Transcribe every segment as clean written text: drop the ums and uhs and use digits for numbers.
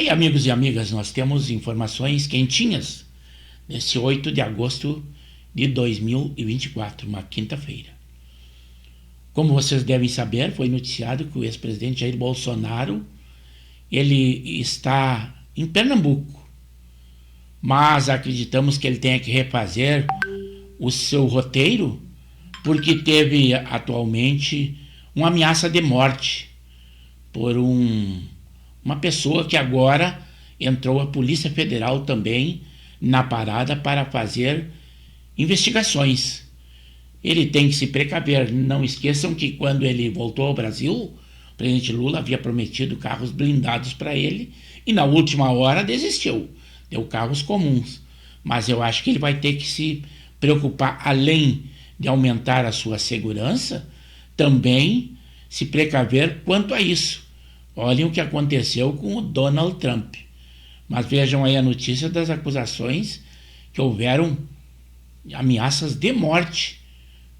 E amigos e amigas, nós temos informações quentinhas nesse 8 de agosto de 2024, uma quinta-feira. Como vocês devem saber, foi noticiado que o ex-presidente Jair Bolsonaro ele está em Pernambuco, mas acreditamos que ele tenha que refazer o seu roteiro porque teve atualmente uma ameaça de morte por uma pessoa que agora entrou a Polícia Federal também na parada para fazer investigações. Ele tem que se precaver. Não esqueçam que quando ele voltou ao Brasil, o presidente Lula havia prometido carros blindados para ele e na última hora desistiu, deu carros comuns. Mas eu acho que ele vai ter que se preocupar, além de aumentar a sua segurança, também se precaver quanto a isso. Olhem o que aconteceu com o Donald Trump. Mas vejam aí a notícia das acusações que houveram ameaças de morte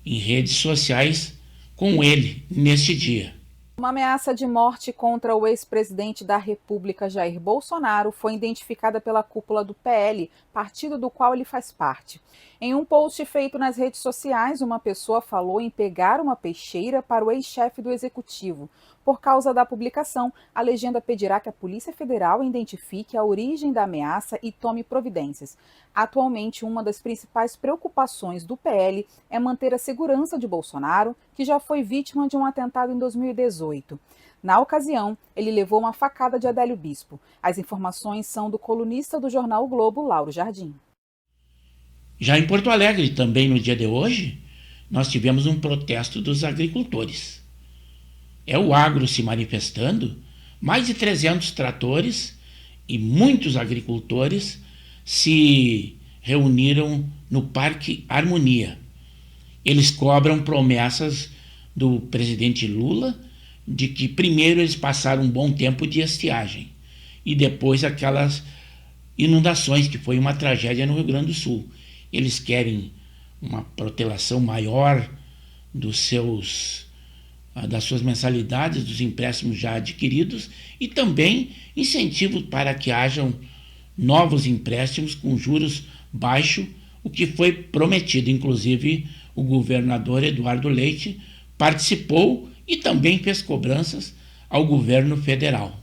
em redes sociais com ele neste dia. Uma ameaça de morte contra o ex-presidente da República, Jair Bolsonaro, foi identificada pela cúpula do PL, partido do qual ele faz parte. Em um post feito nas redes sociais, uma pessoa falou em pegar uma peixeira para o ex-chefe do executivo. Por causa da publicação, a legenda pedirá que a Polícia Federal identifique a origem da ameaça e tome providências. Atualmente, uma das principais preocupações do PL é manter a segurança de Bolsonaro, que já foi vítima de um atentado em 2018. Na ocasião, ele levou uma facada de Adélio Bispo. As informações são do colunista do jornal O Globo, Lauro Jardim. Já em Porto Alegre, também no dia de hoje, nós tivemos um protesto dos agricultores. É o agro se manifestando, mais de 300 tratores e muitos agricultores se reuniram no Parque Harmonia. Eles cobram promessas do presidente Lula de que primeiro eles passaram um bom tempo de estiagem e depois aquelas inundações, que foi uma tragédia no Rio Grande do Sul. Eles querem uma protelação maior das suas mensalidades, dos empréstimos já adquiridos e também incentivos para que hajam novos empréstimos com juros baixos, o que foi prometido. Inclusive, o governador Eduardo Leite participou e também fez cobranças ao governo federal.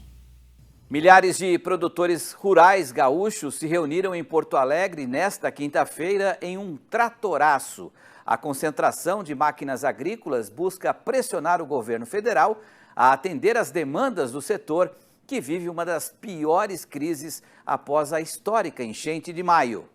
Milhares de produtores rurais gaúchos se reuniram em Porto Alegre nesta quinta-feira em um tratoraço. A concentração de máquinas agrícolas busca pressionar o governo federal a atender às demandas do setor, que vive uma das piores crises após a histórica enchente de maio.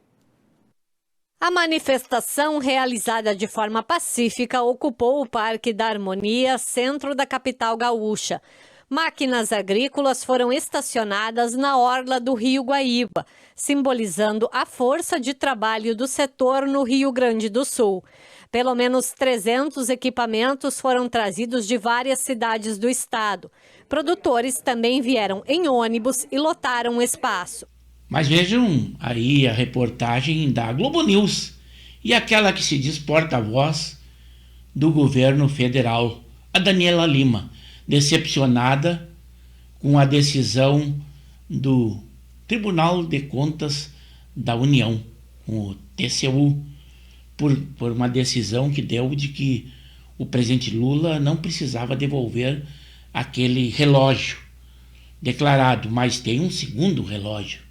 A manifestação, realizada de forma pacífica, ocupou o Parque da Harmonia, centro da capital gaúcha. Máquinas agrícolas foram estacionadas na orla do Rio Guaíba, simbolizando a força de trabalho do setor no Rio Grande do Sul. Pelo menos 300 equipamentos foram trazidos de várias cidades do estado. Produtores também vieram em ônibus e lotaram o espaço. Mas vejam aí a reportagem da Globo News e aquela que se diz porta-voz do governo federal, a Daniela Lima, decepcionada com a decisão do Tribunal de Contas da União, o TCU, por uma decisão que deu de que o presidente Lula não precisava devolver aquele relógio declarado, mas tem um segundo relógio.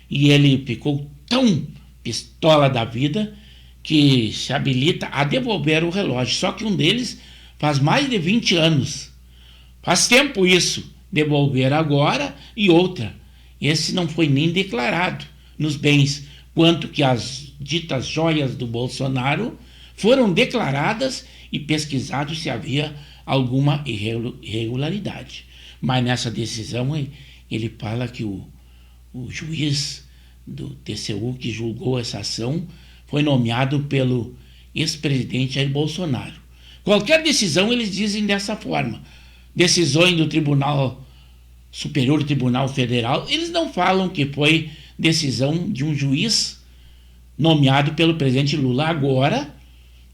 E ele ficou tão pistola da vida que se habilita a devolver o relógio. Só que um deles faz mais de 20 anos. Faz tempo isso, devolver agora. E outra, esse não foi nem declarado nos bens, quanto que as ditas joias do Bolsonaro foram declaradas e pesquisado se havia alguma irregularidade. Mas nessa decisão ele fala que o juiz do TCU que julgou essa ação foi nomeado pelo ex-presidente Jair Bolsonaro. Qualquer decisão eles dizem dessa forma. Decisões do Tribunal Superior, Tribunal Federal, eles não falam que foi decisão de um juiz nomeado pelo presidente Lula. Agora,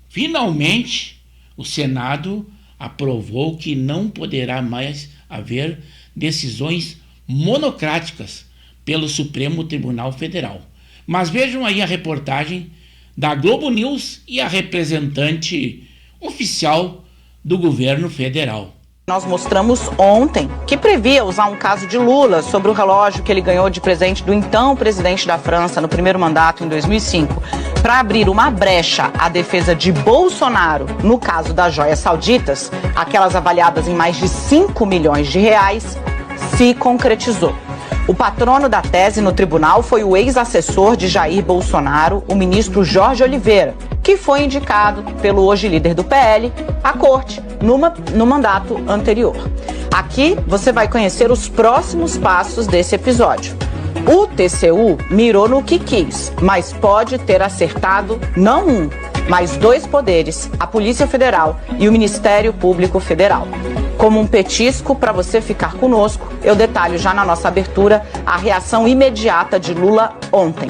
finalmente, o Senado aprovou que não poderá mais haver decisões monocráticas pelo Supremo Tribunal Federal. Mas vejam aí a reportagem da Globo News e a representante oficial do governo federal. Nós mostramos ontem que previa usar um caso de Lula sobre o relógio que ele ganhou de presente do então presidente da França no primeiro mandato em 2005, para abrir uma brecha à defesa de Bolsonaro no caso das joias sauditas, aquelas avaliadas em mais de 5 milhões de reais, se concretizou. O patrono da tese no tribunal foi o ex-assessor de Jair Bolsonaro, o ministro Jorge Oliveira, que foi indicado pelo hoje líder do PL à corte no mandato anterior. Aqui você vai conhecer os próximos passos desse episódio. O TCU mirou no que quis, mas pode ter acertado não um, mas 2 poderes, a Polícia Federal e o Ministério Público Federal. Como um petisco para você ficar conosco, eu detalho já na nossa abertura a reação imediata de Lula ontem.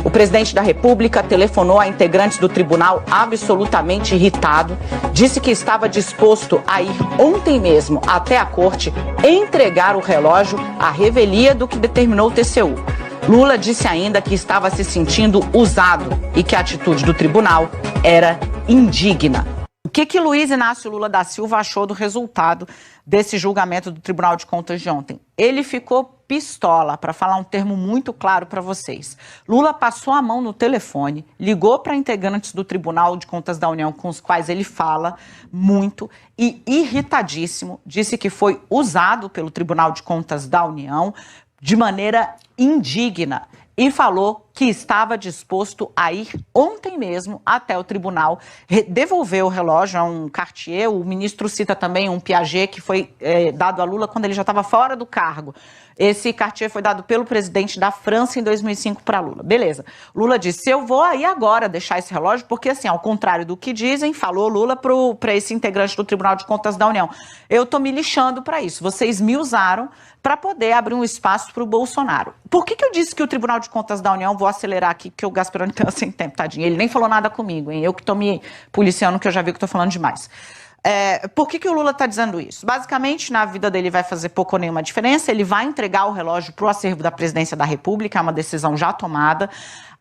O presidente da República telefonou a integrantes do tribunal absolutamente irritado, disse que estava disposto a ir ontem mesmo até a corte entregar o relógio à revelia do que determinou o TCU. Lula disse ainda que estava se sentindo usado e que a atitude do tribunal era indigna. O que Luiz Inácio Lula da Silva achou do resultado desse julgamento do Tribunal de Contas de ontem? Ele ficou pistola, para falar um termo muito claro para vocês. Lula passou a mão no telefone, ligou para integrantes do Tribunal de Contas da União, com os quais ele fala muito, e irritadíssimo, disse que foi usado pelo Tribunal de Contas da União de maneira indigna. E falou que estava disposto a ir ontem mesmo até o tribunal, devolver o relógio a um Cartier. O ministro cita também um Piaget que foi dado a Lula quando ele já estava fora do cargo. Esse Cartier foi dado pelo presidente da França em 2005 para Lula. Beleza. Lula disse, eu vou aí agora deixar esse relógio, porque assim, ao contrário do que dizem, falou Lula para esse integrante do Tribunal de Contas da União, eu tô me lixando para isso. Vocês me usaram para poder abrir um espaço para o Bolsonaro. Por que eu disse que o Tribunal de Contas da União, vou acelerar aqui, porque o Gasperoni tá sem tempo, tadinho. Ele nem falou nada comigo, hein? Eu que tô me policiando, que eu já vi que tô falando demais. Por que o Lula está dizendo isso? Basicamente, na vida dele vai fazer pouco ou nenhuma diferença, ele vai entregar o relógio para o acervo da Presidência da República, é uma decisão já tomada.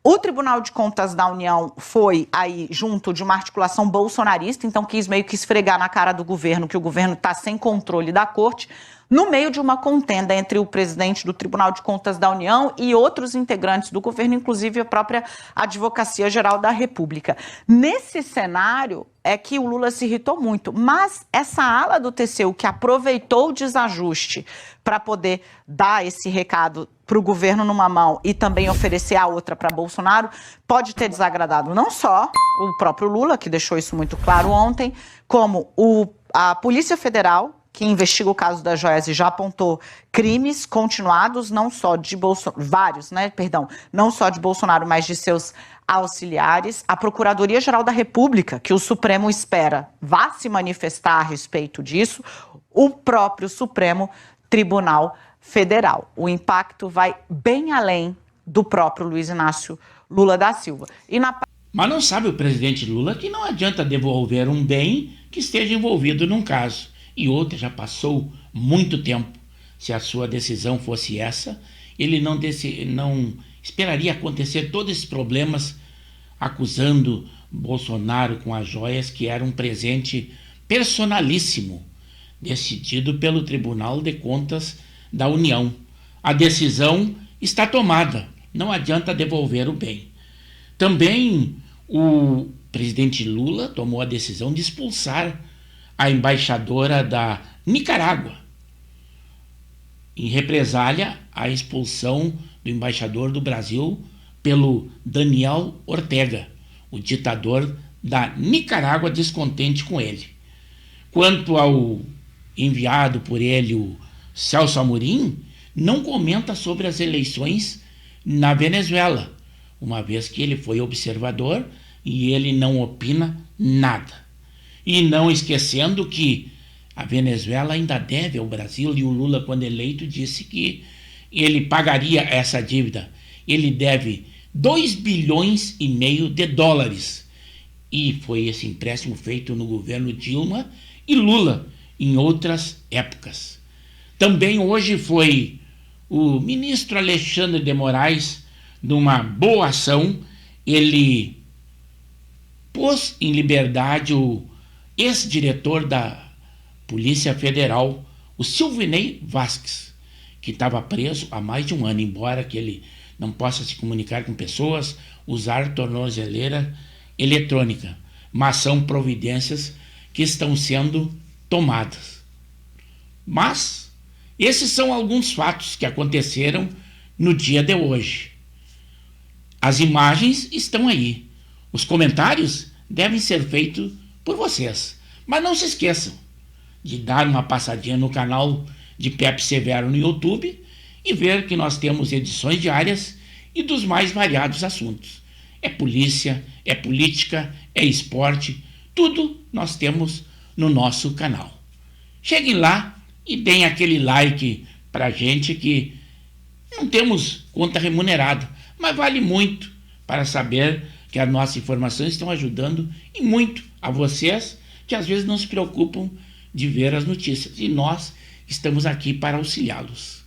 O Tribunal de Contas da União foi aí junto de uma articulação bolsonarista, então quis meio que esfregar na cara do governo que o governo está sem controle da corte, no meio de uma contenda entre o presidente do Tribunal de Contas da União e outros integrantes do governo, inclusive a própria Advocacia Geral da República. Nesse cenário é que o Lula se irritou muito, mas essa ala do TCU que aproveitou o desajuste para poder dar esse recado para o governo numa mão e também oferecer a outra para Bolsonaro, pode ter desagradado não só o próprio Lula, que deixou isso muito claro ontem, como a Polícia Federal, que investiga o caso das joias e já apontou crimes continuados, não só de Bolsonaro, não só de Bolsonaro, mas de seus auxiliares, a Procuradoria-Geral da República, que o Supremo espera vá se manifestar a respeito disso, o próprio Supremo Tribunal Federal. O impacto vai bem além do próprio Luiz Inácio Lula da Silva. Mas não sabe o presidente Lula que não adianta devolver um bem que esteja envolvido num caso. E outra, já passou muito tempo. Se a sua decisão fosse essa, ele não esperaria acontecer todos esses problemas acusando Bolsonaro com as joias, que era um presente personalíssimo, decidido pelo Tribunal de Contas da União. A decisão está tomada, não adianta devolver o bem. Também o presidente Lula tomou a decisão de expulsar a embaixadora da Nicarágua, em represália à expulsão do embaixador do Brasil pelo Daniel Ortega, o ditador da Nicarágua, descontente com ele. Quanto ao enviado por ele, o Celso Amorim, não comenta sobre as eleições na Venezuela, uma vez que ele foi observador e ele não opina nada. E não esquecendo que a Venezuela ainda deve ao Brasil, e o Lula, quando eleito, disse que ele pagaria essa dívida. Ele deve 2,5 bilhões de dólares. E foi esse empréstimo feito no governo Dilma e Lula em outras épocas. Também hoje foi o ministro Alexandre de Moraes, numa boa ação, ele pôs em liberdade o ex-diretor da Polícia Federal, o Silvinei Vasquez, que estava preso há mais de um ano, embora que ele não possa se comunicar com pessoas, usar tornozeleira eletrônica. Mas são providências que estão sendo tomadas. Mas esses são alguns fatos que aconteceram no dia de hoje. As imagens estão aí. Os comentários devem ser feitos por vocês. Mas não se esqueçam de dar uma passadinha no canal de Pepe Severo no YouTube e ver que nós temos edições diárias e dos mais variados assuntos. É polícia, é política, é esporte, tudo nós temos no nosso canal. Cheguem lá e deem aquele like pra gente, que não temos conta remunerada, mas vale muito para saber que as nossas informações estão ajudando e muito a vocês que às vezes não se preocupam de ver as notícias, e nós estamos aqui para auxiliá-los.